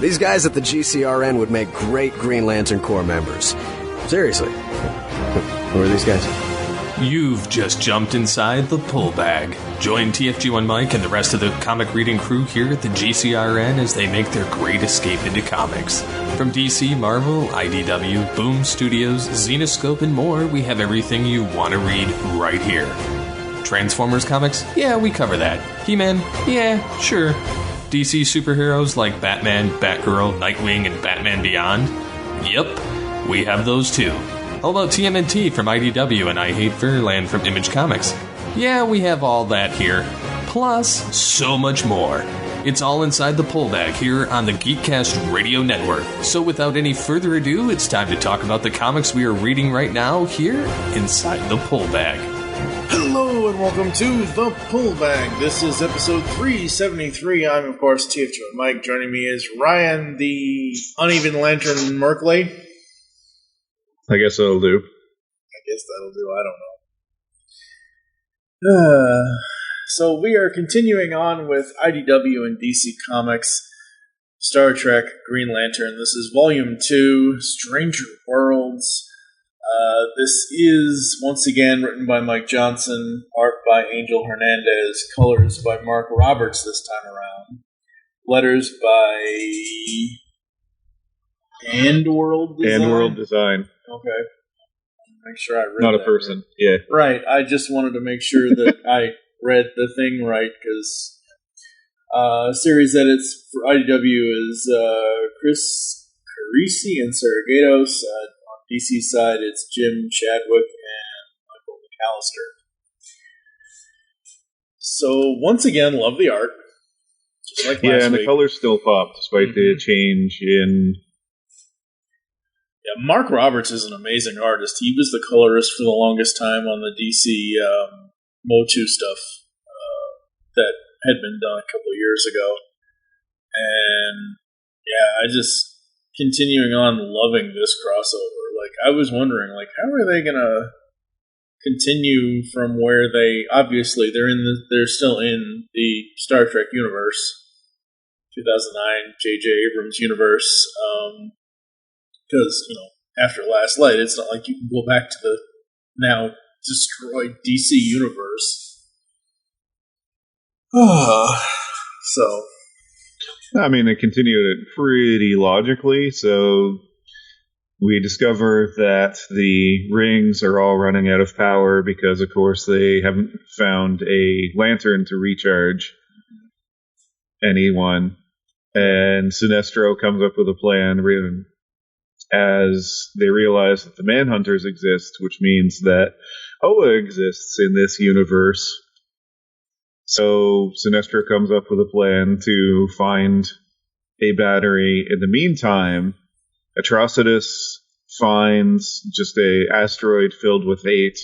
These guys at the GCRN would make great Green Lantern Corps members. Seriously. Who are these guys? You've just jumped inside the pull bag. Join TFG1 Mike and the rest of the comic reading crew here at the GCRN as they make their great escape into comics. From DC, Marvel, IDW, Boom Studios, Zenoscope, and more, we have everything you want to read right here. Transformers comics? Yeah, we cover that. He-Man? Yeah, sure. DC superheroes like Batman, Batgirl, Nightwing, and Batman Beyond? Yep, we have those too. How about TMNT from IDW and I Hate Fairyland from Image Comics? Yeah, we have all that here. Plus, so much more. It's all inside the pull bag here on the Geekcast Radio Network. So without any further ado, it's time to talk about the comics we are reading right now here inside the pull bag. Hello and welcome to The Pull Bag. This is episode 373. I'm, of course, TFG Mike. Joining me is Ryan, the Uneven Lantern Merkley. I guess that'll do. I don't know. So we are continuing on with IDW and DC Comics, Star Trek, Green Lantern. This is Volume 2, Stranger Worlds. This is, once again, written by Mike Johnson, art by Angel Hernandez, colors by Mark Roberts this time around, letters by AndWorld Design. AndWorld Design. Okay. Make sure I read Not that a person, right. yeah. Right, I just wanted to make sure that I read the thing right, because series edits for IDW is Chris Carisi and Sarah Gatos. On DC side, it's Jim Chadwick and Michael McAllister. So, once again, love the art. Just like last and week. The colors still pop, despite the change in... Yeah, Mark Roberts is an amazing artist. He was the colorist for the longest time on the DC Motu stuff that had been done a couple of years ago. And, yeah, I just, continuing on loving this crossover. Like, I was wondering, like, how are they going to continue from where they, obviously, they're still in the Star Trek universe, 2009 J.J. Abrams universe, because, after Last Light, it's not like you can go back to the now destroyed DC universe. So. I mean, they continued it pretty logically, so we discover that the rings are all running out of power because, of course, they haven't found a lantern to recharge anyone. And Sinestro comes up with a plan as they realize that the Manhunters exist, which means that Oa exists in this universe. So Sinestro comes up with a plan to find a battery. In the meantime, Atrocitus finds just a asteroid filled with hate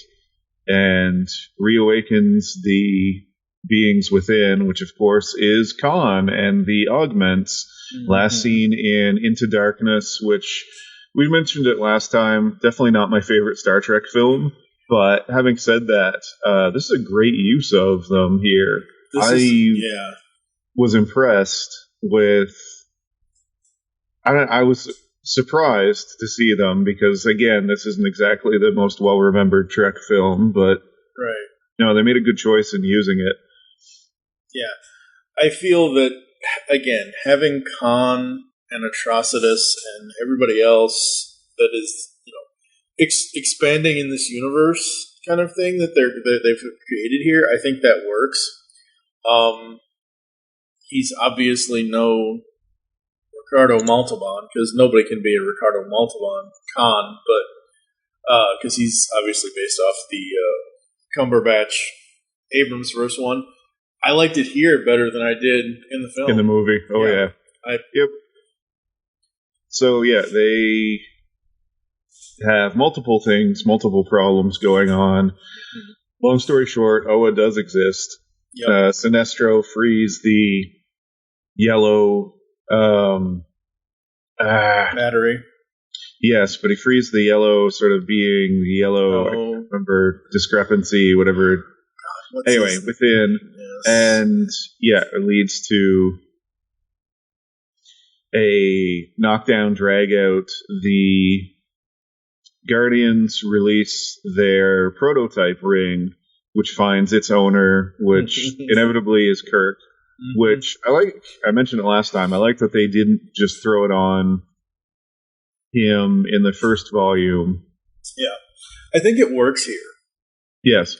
and reawakens the beings within, which of course is Khan and the Augments. Last seen in Into Darkness, which we mentioned it last time. Definitely not my favorite Star Trek film, but having said that, this is a great use of them here. I was impressed with. I was surprised to see them because, again, this isn't exactly the most well-remembered Trek film, but they made a good choice in using it. Yeah, I feel that, again, having Khan and Atrocitus and everybody else that is, expanding in this universe kind of thing that they've created here, I think that works. He's obviously no Ricardo Montalban, because nobody can be a Ricardo Montalban Khan, but because he's obviously based off the Cumberbatch Abrams first one. I liked it here better than I did in the film. In the movie. Oh, yeah. Yep. So, yeah, they have multiple things, multiple problems going on. Long story short, Oa does exist. Yep. Sinestro frees the yellow... battery. Yes, but he frees the yellow sort of being, the yellow, I can't remember, discrepancy, whatever... Anyway, within, and it leads to a knockdown, drag out. The Guardians release their prototype ring, which finds its owner, which inevitably is Kirk. Which I like. I mentioned it last time. I like that they didn't just throw it on him in the first volume. Yeah, I think it works here. Yes,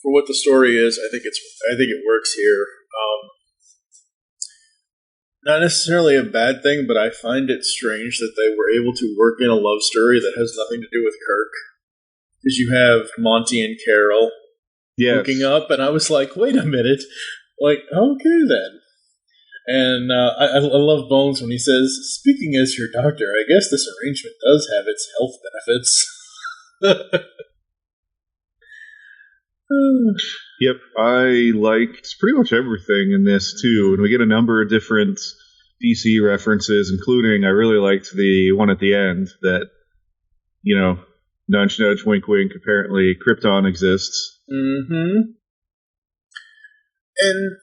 for what the story is, I think it works here. Not necessarily a bad thing, but I find it strange that they were able to work in a love story that has nothing to do with Kirk, because you have Monty and Carol hooking up, and I was like, wait a minute. Like, okay then. And I love Bones when he says, speaking as your doctor, I guess this arrangement does have its health benefits. Yep, I liked pretty much everything in this, too. And we get a number of different DC references, including, I really liked the one at the end that, nudge, nudge, wink, wink, apparently Krypton exists. Mm-hmm. And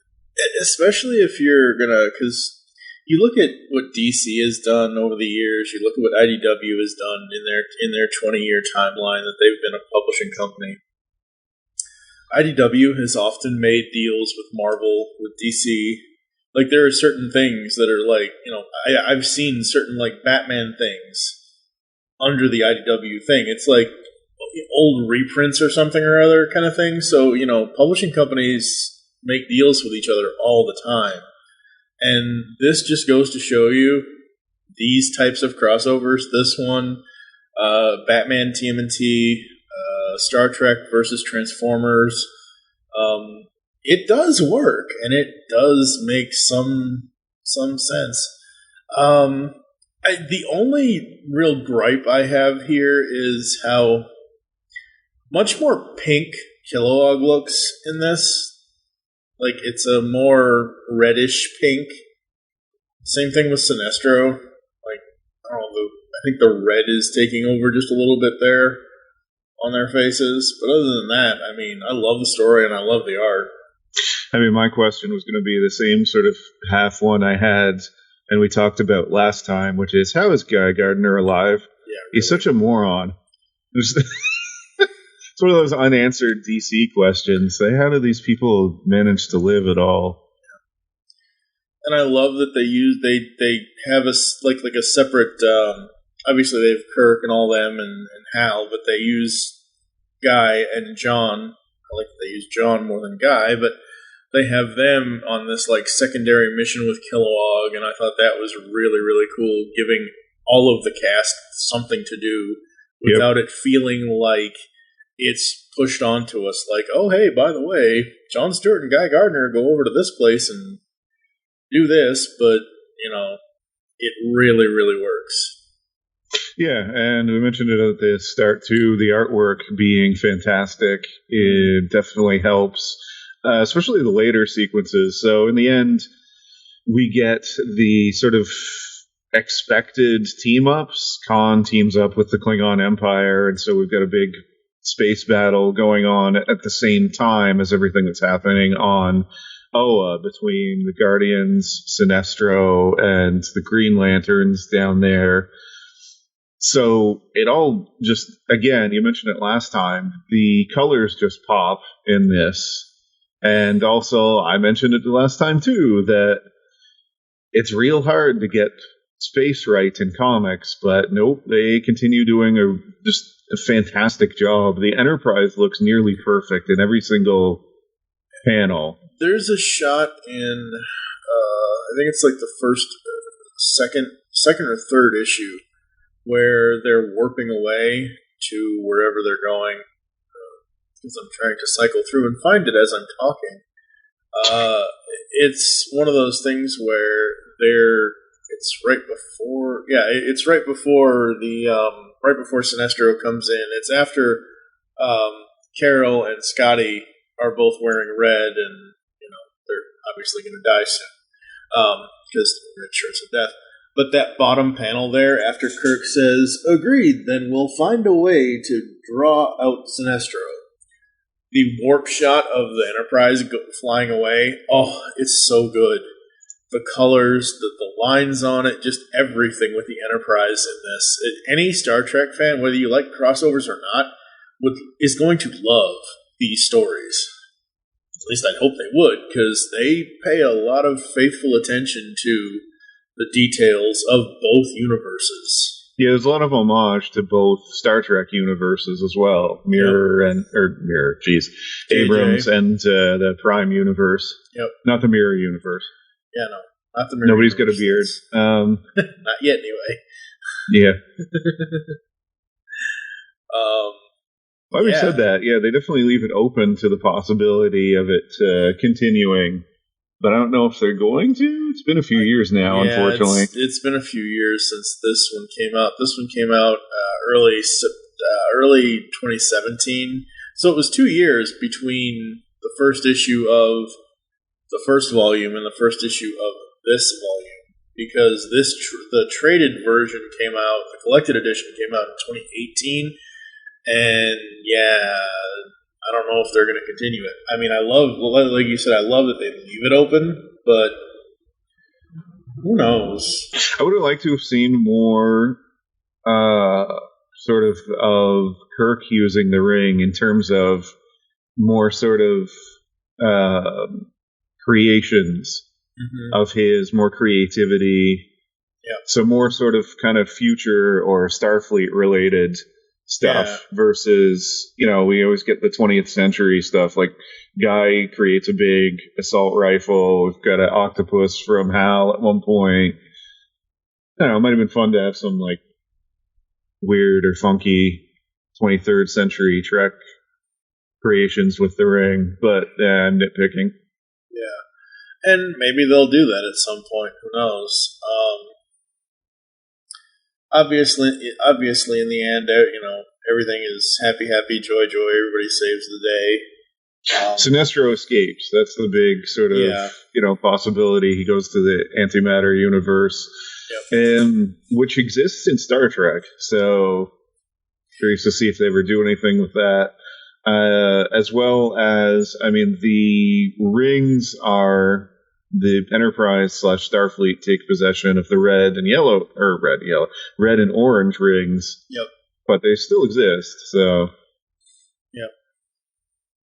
especially if you're gonna, because you look at what DC has done over the years, you look at what IDW has done in their 20-year timeline that they've been a publishing company. IDW has often made deals with Marvel, with DC. Like, there are certain things that are like, I've seen certain like Batman things under the IDW thing. It's like old reprints or something or other kind of thing. So, publishing companies make deals with each other all the time. And this just goes to show you these types of crossovers. This one, Batman TMNT, Star Trek versus Transformers. It does work, and it does make some sense. The only real gripe I have here is how much more pink Kilowog looks in this. Like, it's a more reddish pink. Same thing with Sinestro. Like, I don't know, I think the red is taking over just a little bit there on their faces. But other than that, I mean, I love the story and I love the art. I mean, my question was going to be the same sort of half one I had, and we talked about last time, which is, how is Guy Gardner alive? Yeah, really. He's such a moron. It's one of those unanswered DC questions. How do these people manage to live at all? And I love that they have a separate. Obviously, they have Kirk and all them and Hal, but they use Guy and John. I like that they use John more than Guy, but they have them on this like secondary mission with Kilowog, and I thought that was really, really cool, giving all of the cast something to do without it feeling like it's pushed onto us. Like, oh, hey, by the way, Jon Stewart and Guy Gardner go over to this place and do this, but, it really, really works. Yeah, and we mentioned it at the start, too, the artwork being fantastic. It definitely helps, especially the later sequences. So in the end, we get the sort of expected team-ups. Khan teams up with the Klingon Empire, and so we've got a big space battle going on at the same time as everything that's happening on Oa between the Guardians, Sinestro, and the Green Lanterns down there. So it all just, again, you mentioned it last time, the colors just pop in this. And also, I mentioned it the last time too, that it's real hard to get space right in comics, but nope, they continue doing just a fantastic job. The Enterprise looks nearly perfect in every single panel. There's a shot in, I think it's like the first, second or third issue, where they're warping away to wherever they're going. Because I'm trying to cycle through and find it as I'm talking. It's one of those things where it's right before Sinestro comes in. It's after Carol and Scotty are both wearing red, and they're obviously going to die soon because red shirts of death. But that bottom panel there, after Kirk says, "Agreed, then we'll find a way to draw out Sinestro." The warp shot of the Enterprise flying away, oh, it's so good. the colors, the lines on it, just everything with the Enterprise in this. Any Star Trek fan, whether you like crossovers or not, is going to love these stories. At least I hope they would, because they pay a lot of faithful attention to the details of both universes. Yeah, there's a lot of homage to both Star Trek universes as well. Abrams and the Prime universe. Yep. Not the Mirror universe. Yeah, no. Not the Mirror Nobody's universe. got a beard. Not yet, anyway. Yeah. Having Yeah. said that, yeah, they definitely leave it open to the possibility of it continuing. But I don't know if they're going to. It's been a few years now, unfortunately. It's been a few years since this one came out. This one came out early 2017. So it was 2 years between the first issue of the first volume and the first issue of this volume. Because the traded version came out, the collected edition came out in 2018. And yeah, I don't know if they're going to continue it. I mean, like you said, I love that they leave it open, but who knows? I would have liked to have seen more sort of Kirk using the ring in terms of more sort of creations of his, more creativity. Yeah. So more sort of kind of future or Starfleet related stuff versus, we always get the 20th century stuff, like Guy creates a big assault rifle. We've got an octopus from HAL at one point. I don't know, it might have been fun to have some like weird or funky 23rd century Trek creations with the ring, but I'm nitpicking. Yeah. And maybe they'll do that at some point. Who knows? Obviously, in the end, everything is happy, joy. Everybody saves the day. Sinestro escapes. That's the big sort of, possibility. He goes to the antimatter universe, which exists in Star Trek. So curious to see if they ever do anything with that. As well as, the rings are. The Enterprise / Starfleet take possession of the red and orange rings. Yep. But they still exist, so. Yep.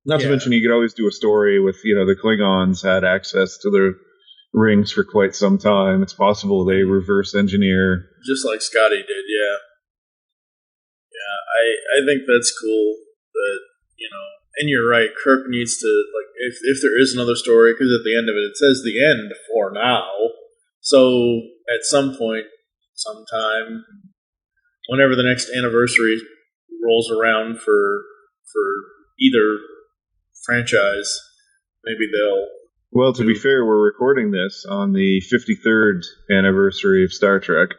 Not to mention, you could always do a story with, the Klingons had access to their rings for quite some time. It's possible they reverse engineer. Just like Scotty did, yeah. Yeah, I think that's cool that, and you're right, Kirk needs to, like, if there is another story, because at the end of it says the end for now. So at some point, sometime, whenever the next anniversary rolls around for either franchise, maybe they'll... Well, to be fair, we're recording this on the 53rd anniversary of Star Trek.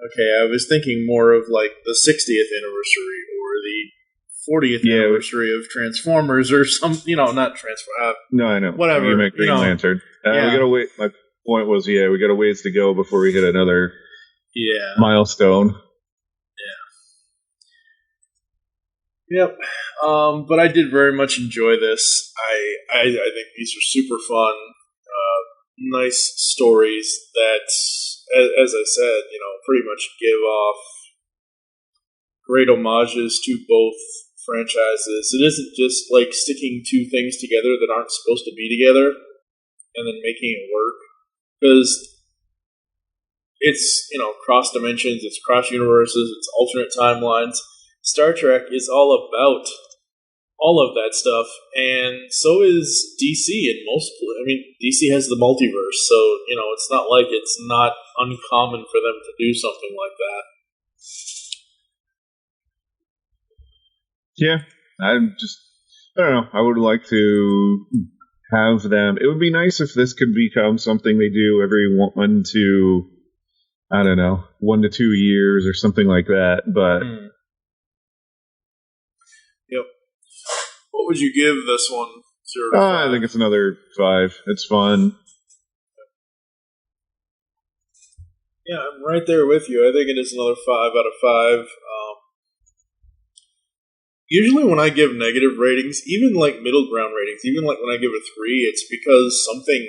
Okay, I was thinking more of, like, the 60th anniversary or the 40th anniversary of Transformers or some, not Transformers. No, I know. Whatever. You make Green Lantern. We gotta wait. My point was, we got a ways to go before we hit another milestone. Yeah. Yep. But I did very much enjoy this. I think these are super fun, nice stories that, as I said, pretty much give off great homages to both franchises. It isn't just like sticking two things together that aren't supposed to be together and then making it work, because it's cross dimensions, it's cross universes, it's alternate timelines. Star Trek is all about all of that stuff, and so is DC in most. DC has the multiverse, so it's not like it's not uncommon for them to do something like that. Yeah, I don't know. I would like to have them. It would be nice if this could become something they do every 1 to 2 years or something like that. But Yep. What would you give this one? I think it's another 5. It's fun. Yeah, I'm right there with you. I think it is another 5 out of 5. Usually when I give negative ratings, even like middle ground ratings, even like when I give a 3, it's because something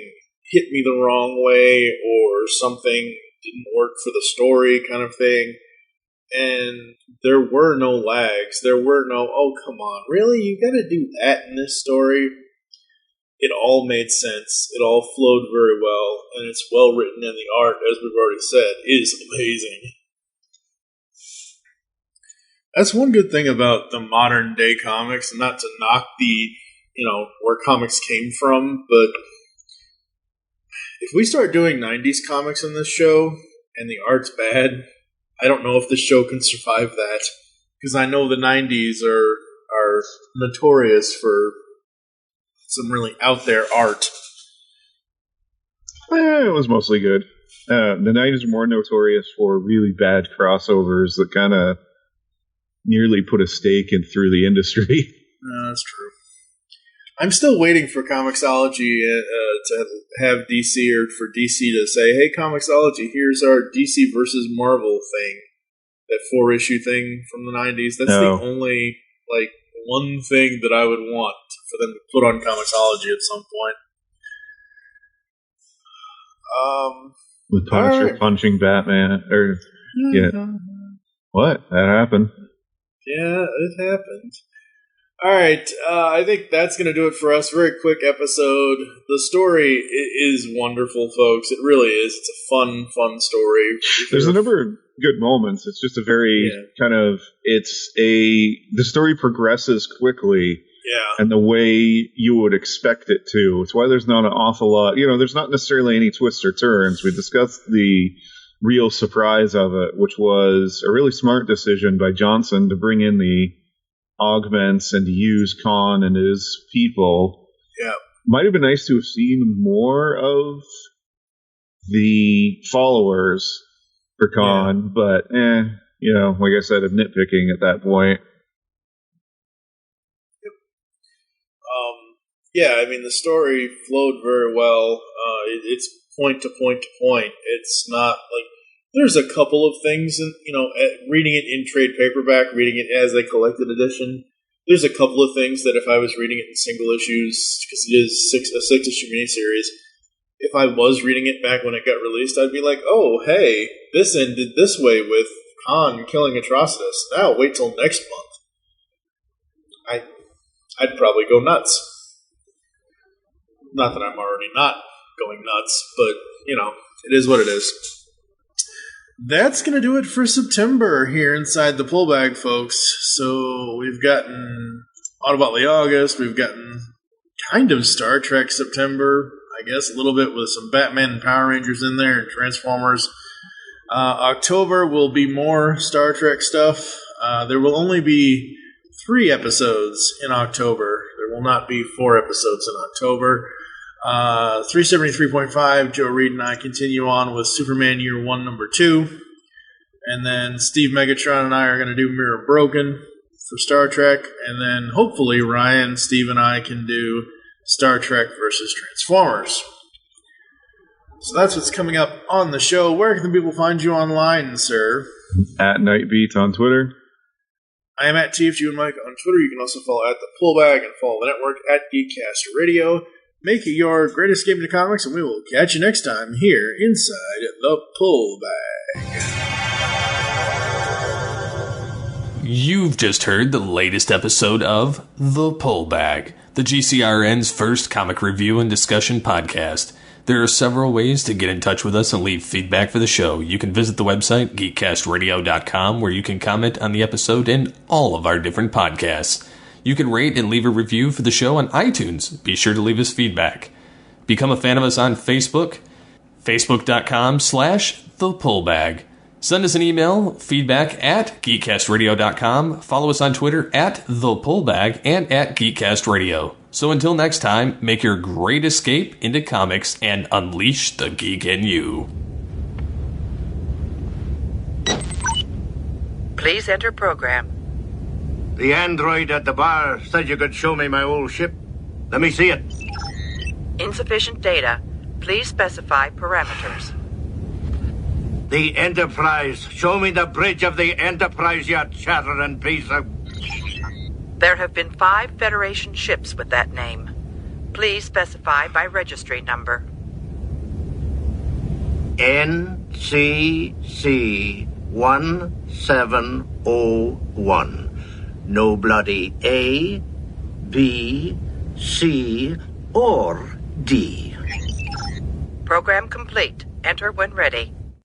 hit me the wrong way or something didn't work for the story kind of thing. And there were no lags. There were no, oh, come on, really? You gotta do that in this story? It all made sense. It all flowed very well, and it's well written, and the art, as we've already said, is amazing. That's one good thing about the modern day comics, and not to knock the, where comics came from, but if we start doing 90s comics in this show, and the art's bad, I don't know if this show can survive that. Because I know the 90s are notorious for some really out there art. It was mostly good. The 90s are more notorious for really bad crossovers that kind of nearly put a stake in through the industry. That's true. I'm still waiting for Comixology to have DC, or for DC to say, hey, Comixology, here's our DC versus Marvel thing. That 4-issue thing from the 90s. That's the only, one thing that I would want for them to put on Comixology at some point. With Punisher punching Batman. What? That happened. Yeah, it happened. All right, I think that's going to do it for us. Very quick episode. The story is wonderful, folks. It really is. It's a fun story. There's a number of good moments. It's just a very the story progresses quickly. Yeah. And the way you would expect it to. It's why there's not an awful lot. There's not necessarily any twists or turns. We discussed the real surprise of it, which was a really smart decision by Johnson to bring in the augments and to use Khan and his people. Yeah. Might have been nice to have seen more of the followers for Khan, but like I said, I'm nitpicking at that point. Yep. The story flowed very well. It's point to point to point. It's not like there's a couple of things, reading it in trade paperback, reading it as a collected edition, there's a couple of things that if I was reading it in single issues, because it is a 6-issue miniseries, if I was reading it back when it got released, I'd be like, oh, hey, this ended this way with Khan killing Atrocitus. Now wait till next month. I'd probably go nuts. Not that I'm already not going nuts, but, it is what it is. That's going to do it for September here inside the Pullbag, folks. So we've gotten Autobotley August, we've gotten kind of Star Trek September, I guess a little bit with some Batman and Power Rangers in there and Transformers. October will be more Star Trek stuff. There will only be 3 episodes in October. There will not be 4 episodes in October. 373.5, Joe Reed and I continue on with Superman Year 1, number 2. And then Steve Megatron and I are going to do Mirror Broken for Star Trek. And then hopefully Ryan, Steve, and I can do Star Trek versus Transformers. So that's what's coming up on the show. Where can the people find you online, sir? At Nightbeat on Twitter. I am at TFG and Mike on Twitter. You can also follow at The Pullbag and follow the network at Geekcast Radio. Make it your great escape into comics, and we will catch you next time here inside The Pullbag. You've just heard the latest episode of The Pullbag, the GCRN's first comic review and discussion podcast. There are several ways to get in touch with us and leave feedback for the show. You can visit the website, geekcastradio.com, where you can comment on the episode and all of our different podcasts. You can rate and leave a review for the show on iTunes. Be sure to leave us feedback. Become a fan of us on Facebook, facebook.com/thepullbag. Send us an email, feedback at geekcastradio.com. Follow us on Twitter at thepullbag and at geekcastradio. So until next time, make your great escape into comics and unleash the geek in you. Please enter program. The android at the bar said you could show me my old ship. Let me see it. Insufficient data. Please specify parameters. The Enterprise. Show me the bridge of the Enterprise, you chattering piece of... There have been 5 Federation ships with that name. Please specify by registry number. NCC 1701. No bloody A, B, C, or D. Program complete. Enter when ready.